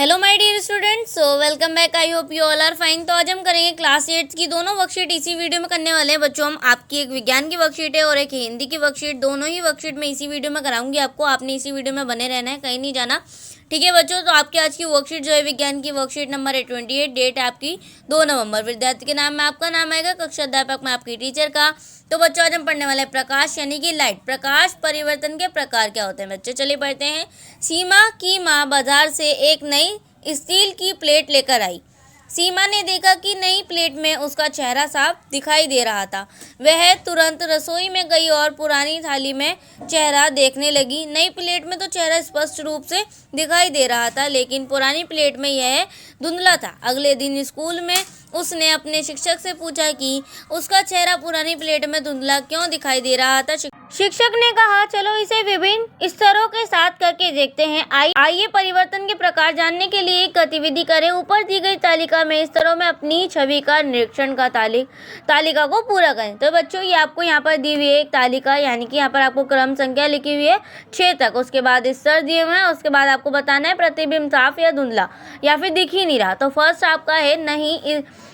Hello my dear students, so welcome back. I hope you all are fine. तो आज हम करेंगे class 8 की दोनों वर्कशीट इसी वीडियो में करने वाले हैं बच्चों। हम आपकी एक विज्ञान की वर्कशीट है और एक हिंदी की वर्कशीट, दोनों ही वर्कशीट में इसी वीडियो में कराऊंगी आपको। आपने इसी वीडियो में बने रहना है, कहीं नहीं जाना, ठीक है बच्चों। तो आपकी आज की वर्कशीट जो है विज्ञान की वर्कशीट नंबर 28, डेट है आपकी 2 नवंबर। विद्यार्थी के नाम में आपका नाम आएगा, कक्षा अध्यापक में आपकी टीचर का। तो बच्चों आज हम पढ़ने वाले हैं प्रकाश यानी कि लाइट। प्रकाश परिवर्तन के प्रकार क्या होते हैं बच्चों, चलिए पढ़ते हैं। सीमा की माँ बाजार से एक नई स्टील की प्लेट लेकर आई। सीमा ने देखा कि नई प्लेट में उसका चेहरा साफ दिखाई दे रहा था। वह तुरंत रसोई में गई और पुरानी थाली में चेहरा देखने लगी। नई प्लेट में तो चेहरा स्पष्ट रूप से दिखाई दे रहा था, लेकिन पुरानी प्लेट में यह धुंधला था। अगले दिन स्कूल में उसने अपने शिक्षक से पूछा कि उसका चेहरा पुरानी प्लेट में धुंधला क्यों दिखाई दे रहा था। शिक्षक ने कहा, चलो इसे विभिन्न स्तरों के साथ करके देखते हैं। आइए परिवर्तन के प्रकार जानने के लिए एक गतिविधि करें। ऊपर दी गई तालिका में स्तरों में अपनी छवि का निरीक्षण का तालिका को पूरा करें। तो बच्चों ये आपको यहाँ पर दी हुई है एक तालिका, यानी कि यहाँ पर आपको क्रम संख्या लिखी हुई है 6 तक। उसके बाद स्तर दिए हुए हैं, उसके बाद आपको बताना है प्रतिबिंब साफ या धुंधला या फिर दिख ही नहीं रहा। तो फर्स्ट आपका है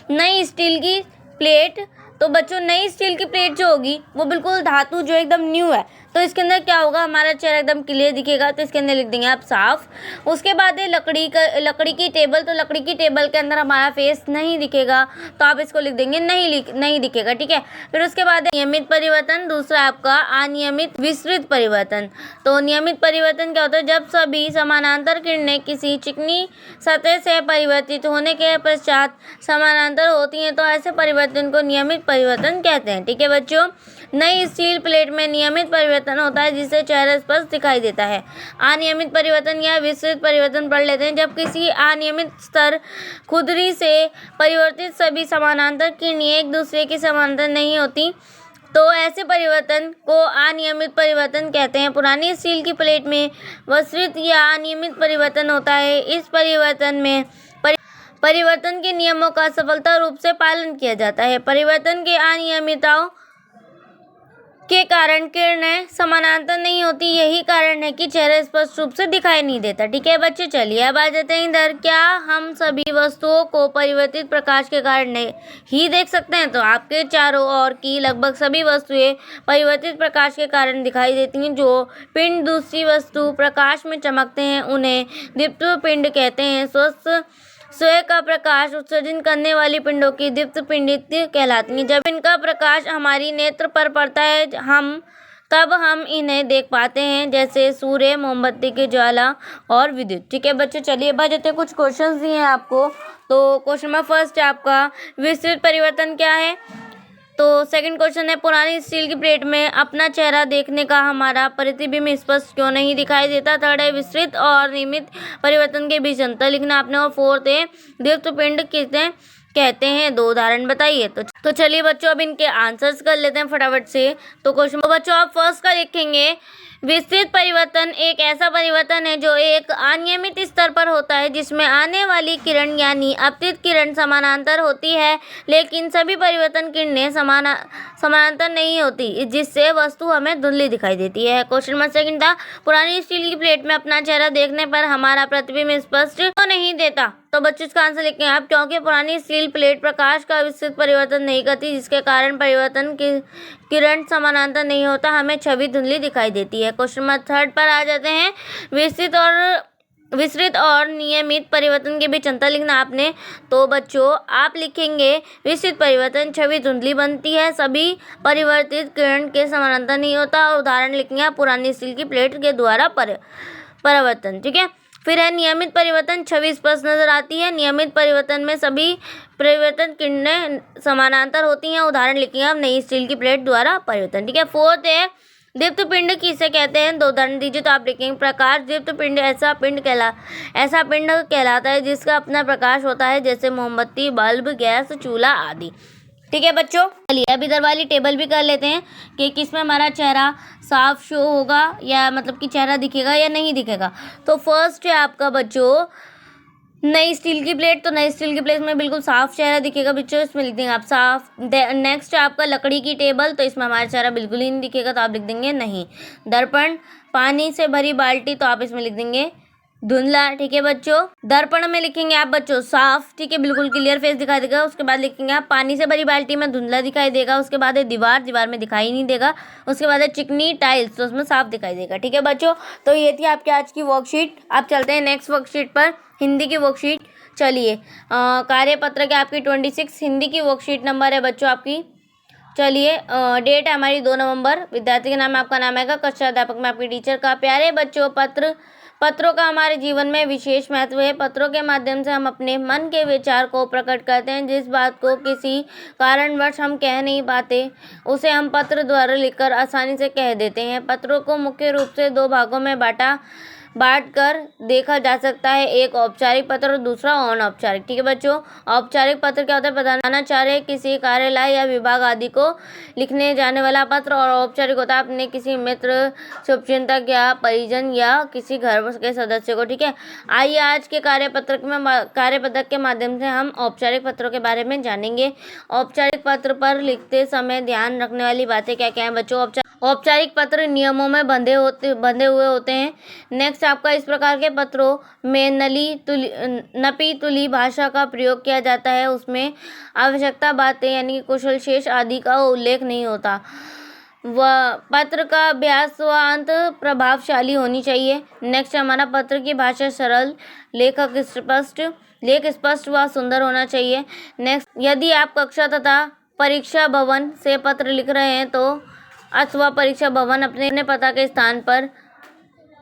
नई स्टील की प्लेट। तो बच्चों नई स्टील की प्लेट जो होगी वो बिल्कुल धातु जो एकदम न्यू है, तो इसके अंदर क्या होगा, हमारा चेहरा एकदम क्लियर दिखेगा। तो इसके अंदर लिख देंगे आप साफ। उसके बाद है लकड़ी की टेबल। तो लकड़ी की टेबल के अंदर हमारा फेस नहीं दिखेगा, तो आप इसको लिख देंगे नहीं दिखेगा, ठीक है। फिर उसके बाद है नियमित परिवर्तन। दूसरा आपका अनियमित विस्तृत परिवर्तन। तो नियमित परिवर्तन क्या होता है, जब सभी समानांतर किरणें किसी चिकनी सतह से परिवर्तित होने के पश्चात समानांतर होती हैं, तो ऐसे परिवर्तन को नियमित परिवर्तन कहते हैं, ठीक है बच्चों। नई स्टील प्लेट में नियमित परिवर्तन होता है जिससे चेहरा स्पष्ट दिखाई देता है। अनियमित परिवर्तन या विस्तृत परिवर्तन पढ़ लेते हैं। जब किसी अनियमित स्तर खुरदरी से परिवर्तित सभी समानांतर किरणें एक दूसरे के समानांतर नहीं होती, तो ऐसे परिवर्तन को अनियमित परिवर्तन कहते हैं। पुरानी स्टील की प्लेट में विस्तृत या अनियमित परिवर्तन होता है। इस परिवर्तन में परिवर्तन के नियमों का सफलता रूप से पालन किया जाता है। परिवर्तन के अनियमितताओं के कारण किरणें समानांतर नहीं होती, यही कारण है कि चेहरा स्पष्ट रूप से दिखाई नहीं देता, ठीक है बच्चे। चलिए अब आ जाते हैं इधर। क्या हम सभी वस्तुओं को परिवर्तित प्रकाश के कारण ही देख सकते हैं? तो आपके चारों ओर की लगभग सभी वस्तुएं परिवर्तित प्रकाश के कारण दिखाई देती हैं। जो पिंड दूसरी वस्तु प्रकाश में चमकते हैं उन्हें दीप्त पिंड कहते हैं। स्वयं का प्रकाश उत्सर्जन करने वाली पिंडों की दीप्त पिंडित कहलाती हैं। जब इनका प्रकाश हमारी नेत्र पर पड़ता है तब हम इन्हें देख पाते हैं, जैसे सूर्य, मोमबत्ती की ज्वाला और विद्युत, ठीक है बच्चों। चलिए अब जैसे कुछ क्वेश्चंस दिए हैं आपको। तो क्वेश्चन नंबर फर्स्ट है आपका, विस्तृत परिवर्तन क्या है? तो सेकंड क्वेश्चन है, पुरानी स्टील की प्लेट में अपना चेहरा देखने का हमारा प्रतिबिंब स्पष्ट क्यों नहीं दिखाई देता? थर्ड है, विस्तृत और नियमित परिवर्तन के बीच अंतर लिखना आपने। और फोर्थ है, दीप्त पिंड किसे कहते हैं? 2 उदाहरण बताइए। तो चलिए बच्चों अब इनके आंसर्स कर लेते हैं फटाफट से। तो क्वेश्चन बच्चों आप फर्स्ट का लिखेंगे, विस्तृत परिवर्तन एक ऐसा परिवर्तन है जो एक अनियमित स्तर पर होता है, जिसमें आने वाली किरण यानी अपतित किरण समानांतर होती है, लेकिन सभी परिवर्तन किरणें समानांतर नहीं होती, जिससे वस्तु हमें धुंधली दिखाई देती है। क्वेश्चन नंबर सेकंड था, पुरानी स्टील की प्लेट में अपना चेहरा देखने पर हमारा प्रतिबिंब स्पष्ट क्यों नहीं देता? तो बच्चों इसका आंसर लिखें आप, क्योंकि पुरानी स्टील प्लेट प्रकाश का विस्तृत परिवर्तन नहीं करती, जिसके कारण परिवर्तन की किरण समानांतर नहीं होता, हमें छवि धुंधली दिखाई देती है। क्वेश्चन नंबर थर्ड पर आ जाते हैं, विस्तृत और नियमित परिवर्तन के बीच अंतर लिखना आपने। तो बच्चों आप लिखेंगे, विस्तृत परिवर्तन छवि धुंधली बनती है, सभी परिवर्तित किरण के समानांतर नहीं होता। और उदाहरण लिखेंगे आप, पुरानी स्टील की प्लेट के द्वारा परिवर्तन, ठीक है। फिर है नियमित परिवर्तन, छवि स्पष्ट नजर आती है। नियमित परिवर्तन में सभी परिवर्तन किरणें समानांतर होती हैं। उदाहरण लिखिए आप, नई स्टील की प्लेट द्वारा परिवर्तन, ठीक है। फोर्थ है, दीप्त पिंड किसे कहते हैं? 2 उदाहरण दीजिए। तो आप लिखेंगे, प्रकाश दीप्त पिंड ऐसा पिंड कहलाता है जिसका अपना प्रकाश होता है, जैसे मोमबत्ती, बल्ब, गैस, चूल्हा आदि, ठीक है बच्चों। चलिए अब इधर वाली टेबल भी कर लेते हैं कि किसमें हमारा चेहरा साफ शो होगा, या मतलब कि चेहरा दिखेगा या नहीं दिखेगा। तो फर्स्ट है आपका बच्चों नई स्टील की प्लेट। तो नई स्टील की प्लेट में बिल्कुल साफ चेहरा दिखेगा बच्चों, इसमें लिख देंगे आप साफ। नेक्स्ट है आपका लकड़ी की टेबल। तो इसमें हमारा चेहरा बिल्कुल ही नहीं दिखेगा, तो आप लिख देंगे नहीं। दर्पण, पानी से भरी बाल्टी। तो आप इसमें लिख देंगे धुंधला, ठीक है बच्चों। दर्पण में लिखेंगे आप बच्चों साफ, ठीक है, बिल्कुल क्लियर फेस दिखाई देगा। उसके बाद लिखेंगे आप पानी से भरी बाल्टी में धुंधला दिखाई देगा। उसके बाद है दीवार, दीवार में दिखाई नहीं देगा। उसके बाद है चिकनी टाइल्स, तो उसमें साफ दिखाई देगा, ठीक है बच्चों। तो ये थी आपकी आज की वर्कशीट। आप चलते हैं नेक्स्ट वर्कशीट पर, हिंदी की वर्कशीट। चलिए, कार्यपत्र के आपकी 26 हिंदी की वर्कशीट नंबर है बच्चों आपकी। चलिए, डेट है हमारी 2 नवंबर। विद्यार्थी का नाम आपका नाम आएगा, कक्षा अध्यापक में आपके टीचर का। प्यारे बच्चों, पत्रों का हमारे जीवन में विशेष महत्व है। पत्रों के माध्यम से हम अपने मन के विचार को प्रकट करते हैं। जिस बात को किसी कारणवश हम कह नहीं पाते, उसे हम पत्र द्वारा लिखकर आसानी से कह देते हैं। पत्रों को मुख्य रूप से 2 भागों में बांट कर देखा जा सकता है, एक औपचारिक पत्र और दूसरा अनौपचारिक, ठीक है बच्चों। औपचारिक पत्र क्या होता है? प्रधानाचार्य किसी कार्यालय या विभाग आदि को लिखने जाने वाला पत्र। और औपचारिक होता है अपने किसी मित्र, शुभचिंतक या परिजन या किसी घर के सदस्य को, ठीक है। आइए आज के कार्यपत्रक के माध्यम से हम औपचारिक पत्रों के बारे में जानेंगे। औपचारिक पत्र पर लिखते समय ध्यान रखने वाली बातें क्या क्या है बच्चों? औपचारिक पत्र नियमों में बंधे हुए होते हैं। नेक्स्ट आपका, इस प्रकार के पत्रों में नपी तुली भाषा का प्रयोग किया जाता है। उसमें आवश्यकता बातें यानी कि कुशल शेष आदि का उल्लेख नहीं होता। पत्र का अभ्यास व अंत प्रभावशाली होनी चाहिए। नेक्स्ट हमारा, पत्र की भाषा सरल, लेख स्पष्ट व सुंदर होना चाहिए। नेक्स्ट, यदि आप कक्षा तथा परीक्षा भवन से पत्र लिख रहे हैं तो अथवा परीक्षा भवन अपने पता के स्थान पर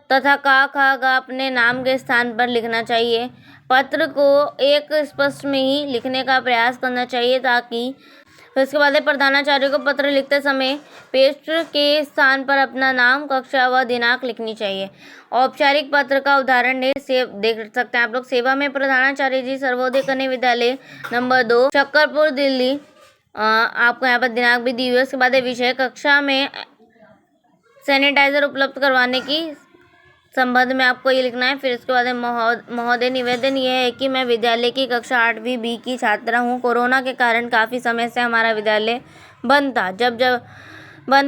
तथा गा अपने नाम के स्थान पर लिखना चाहिए। पत्र को एक स्पष्ट में ही लिखने का प्रयास करना चाहिए ताकि उसके बाद प्रधानाचार्य को पत्र लिखते समय पेस्ट के स्थान पर अपना नाम, कक्षा व दिनांक लिखनी चाहिए। औपचारिक पत्र का उदाहरण देख सकते हैं आप लोग। सेवा में प्रधानाचार्य जी, सर्वोदय कन्या विद्यालय नंबर 2, शक्करपुर, दिल्ली। आपको यहाँ पर दिनांक भी दी हुई है। उसके बाद विषय, कक्षा में सैनिटाइजर उपलब्ध करवाने की संबंध में आपको ये लिखना है। फिर इसके बाद महोदय, निवेदन यह है कि मैं विद्यालय की कक्षा 8वीं बी की छात्रा हूँ। कोरोना के कारण काफ़ी समय से हमारा विद्यालय बंद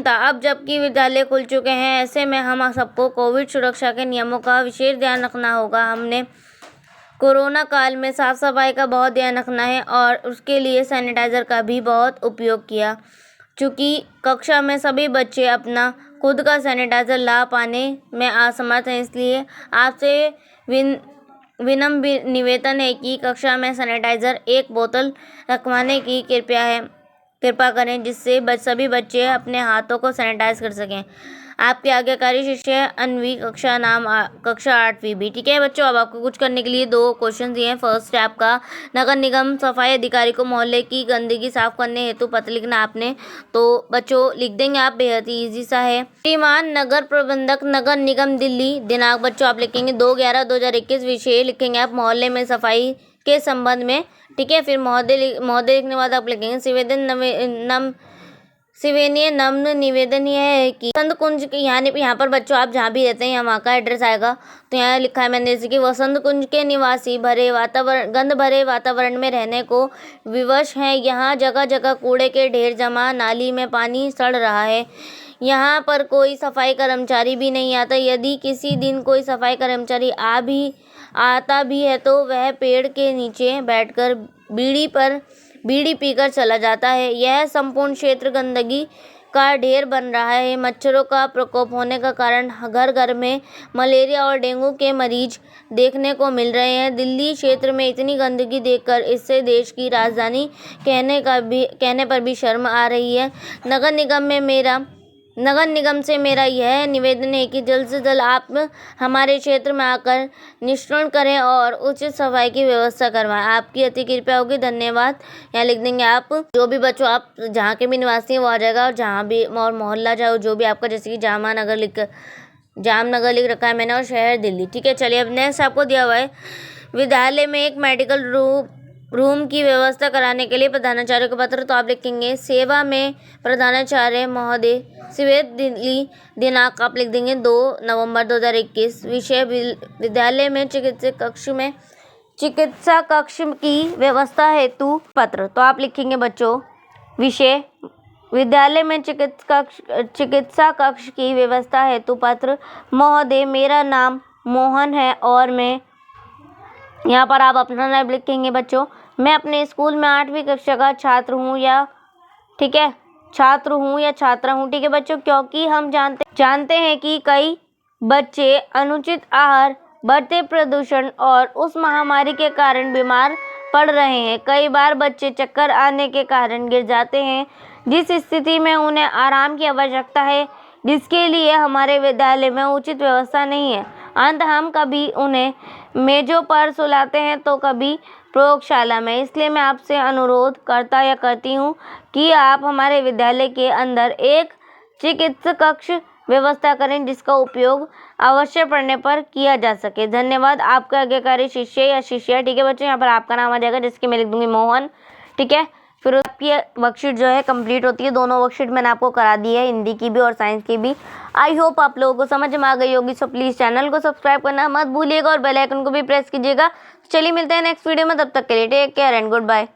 था। अब जबकि विद्यालय खुल चुके हैं, ऐसे में हम सबको कोविड सुरक्षा के नियमों का विशेष ध्यान रखना होगा। हमने कोरोना काल में साफ सफाई का बहुत ध्यान रखना है और उसके लिए सैनिटाइज़र का भी बहुत उपयोग किया। चूँकि कक्षा में सभी बच्चे अपना खुद का सैनिटाइज़र ला पाने में असमर्थ हैं, इसलिए आपसे विनम्र निवेदन है कि कक्षा में सैनिटाइज़र 1 बोतल रखवाने की कृपा करें, जिससे सभी बच्चे अपने हाथों को सैनिटाइज कर सकें। आपके आज्ञाकारी शिष्य अन्वी, कक्षा 8वीं बी, ठीक है बच्चों। अब आपको कुछ करने के लिए 2 क्वेश्चन दिए हैं। फर्स्ट है आपका, नगर निगम सफाई अधिकारी को मोहल्ले की गंदगी साफ करने हेतु पत्र लिखना आपने। तो बच्चों लिख देंगे आप, बेहद ही ईजी सा है। श्रीमान नगर प्रबंधक, नगर निगम दिल्ली। दिनांक बच्चों आप लिखेंगे 2/11/2021। विषय लिखेंगे आप मोहल्ले में सफाई के संबंध में, ठीक है। फिर महोदय लिखने के बाद आप लिखेंगे सिवेनीय नम्र निवेदन यह है कि वसंत कुंज के यहाँ पर बच्चों आप जहाँ भी रहते हैं वहाँ का एड्रेस आएगा। तो यहाँ लिखा है मैंने, जैसे कि वसंत कुंज के निवासी गंध भरे वातावरण में रहने को विवश हैं। यहाँ जगह जगह कूड़े के ढेर जमा, नाली में पानी सड़ रहा है। यहाँ पर कोई सफाई कर्मचारी भी नहीं आता। यदि किसी दिन कोई सफाई कर्मचारी आता भी है तो वह पेड़ के नीचे बैठकर बीड़ी पीकर चला जाता है। यह संपूर्ण क्षेत्र गंदगी का ढेर बन रहा है। मच्छरों का प्रकोप होने का कारण घर घर में मलेरिया और डेंगू के मरीज देखने को मिल रहे हैं। दिल्ली क्षेत्र में इतनी गंदगी देखकर इससे देश की राजधानी कहने पर भी शर्म आ रही है। नगर निगम से मेरा यह निवेदन है कि जल्द से जल्द आप हमारे क्षेत्र में आकर निरीक्षण करें और उचित सफाई की व्यवस्था करवाएं। आपकी अति कृपया होगी, धन्यवाद। यहाँ लिख देंगे आप, जो भी बच्चों आप जहाँ के भी निवासी हैं वो आ जाएगा। और जहाँ भी और मोहल्ला जाओ जो भी आपका, जैसे कि जामनगर लिख रखा है मैंने, और शहर दिल्ली, ठीक है। चलिए अब नेक्स्ट आपको दिया हुआ है, विद्यालय में एक मेडिकल रूम की व्यवस्था कराने के लिए प्रधानाचार्य को पत्र। तो आप लिखेंगे सेवा में प्रधानाचार्य महोदय, सिवेद दिल्ली। दिनांक आप लिख देंगे 2 नवंबर 2021। विषय विद्यालय में चिकित्सा कक्ष की व्यवस्था हेतु पत्र। तो आप लिखेंगे बच्चों, विषय विद्यालय में चिकित्सा कक्ष की व्यवस्था हेतु पत्र। महोदय, मेरा नाम मोहन है और मैं यहाँ पर आप अपना नाम लिखेंगे बच्चों। मैं अपने स्कूल में 8वीं कक्षा का छात्र हूँ या ठीक है छात्र हूँ या छात्रा हूँ। ठीक है बच्चों, क्योंकि हम जानते हैं कि कई बच्चे अनुचित आहार, बढ़ते प्रदूषण और उस महामारी के कारण बीमार पड़ रहे हैं। कई बार बच्चे चक्कर आने के कारण गिर जाते हैं, जिस स्थिति में उन्हें आराम की आवश्यकता है, जिसके लिए हमारे विद्यालय में उचित व्यवस्था नहीं है। अंत हम कभी उन्हें मेजों पर सुलाते हैं तो कभी प्रयोगशाला में। इसलिए मैं आपसे अनुरोध करती हूँ कि आप हमारे विद्यालय के अंदर एक चिकित्सा कक्ष व्यवस्था करें, जिसका उपयोग आवश्यक पड़ने पर किया जा सके। धन्यवाद। आपका आज्ञाकारी शिष्य या शिष्या। ठीक है बच्चों, यहाँ पर आपका नाम आ जाएगा, जिसके मैं लिख दूंगी मोहन। ठीक है, फिर आपकी वर्कशीट जो है कंप्लीट होती है। दोनों वर्कशीट मैंने आपको करा दी है, हिंदी की भी और साइंस की भी। आई होप आप लोगों को समझ में आ गई होगी। सो प्लीज़ चैनल को सब्सक्राइब करना मत भूलिएगा और बेल आइकन को भी प्रेस कीजिएगा। चलिए मिलते हैं नेक्स्ट वीडियो में, तब तक के लिए take care and good bye.